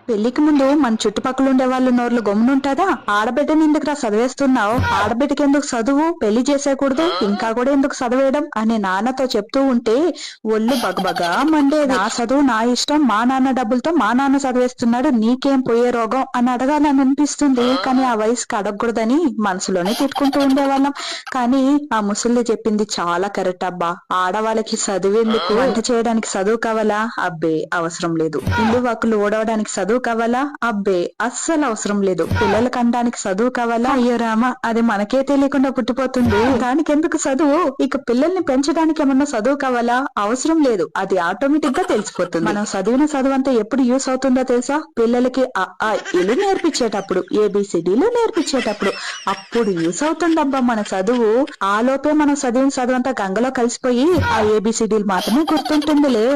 పెళ్లికి ముందు మన చుట్టుపక్కల ఉండే వాళ్ళు నోర్లు గమ్మునుంటాదా? ఆడబిడ్డని ఎందుకురా చదివేస్తున్నావు? ఆడబిడ్డకి ఎందుకు చదువు? పెళ్లి చేసేయకూడదు, ఇంకా కూడా ఎందుకు చదివేయడం అని నాన్నతో చెప్తూ ఉంటే ఒళ్ళు బగబగా మండేది. నా చదువు నా ఇష్టం, మా నాన్న డబ్బులతో మా నాన్న చదివేస్తున్నాడు, నీకేం పోయే రోగం అని అడగాలని అనిపిస్తుంది. కానీ ఆ వయసుకి అడగకూడదని మనసులోనే తిట్టుకుంటూ ఉండేవాళ్ళం. కానీ ఆ ముసలి చెప్పింది చాలా కరెక్ట్ అబ్బా. ఆడవాళ్ళకి చదివేందుకు, వంట చేయడానికి చదువు కావాలా? అబ్బే అవసరం లేదు. ఇల్లు వాకులు ఓడవడానికి చదువు కావాలా? అబ్బే అస్సలు అవసరం లేదు. పిల్లలు కనడానికి చదువు కావాలా? అయ్యో రామ, అది మనకే తెలియకుండా పుట్టిపోతుంది, దానికి ఎందుకు చదువు? ఇక పిల్లల్ని పెంచడానికి ఏమన్నా చదువు కావాలా? అవసరం లేదు, అది ఆటోమేటిక్ గా తెలిసిపోతుంది. మనం చదివిన చదువు అంతా ఎప్పుడు యూస్ అవుతుందో తెలుసా? పిల్లలకి ఇల్లు నేర్పించేటప్పుడు, ఏబిసిడీలు నేర్పించేటప్పుడు అప్పుడు యూస్ అవుతుందబ్బా మన చదువు. ఆ లోపే మనం చదివిన చదువు అంతా గంగలో కలిసిపోయి ఆ ఏబిసిడీలు మాత్రమే గుర్తుంటుందిలే.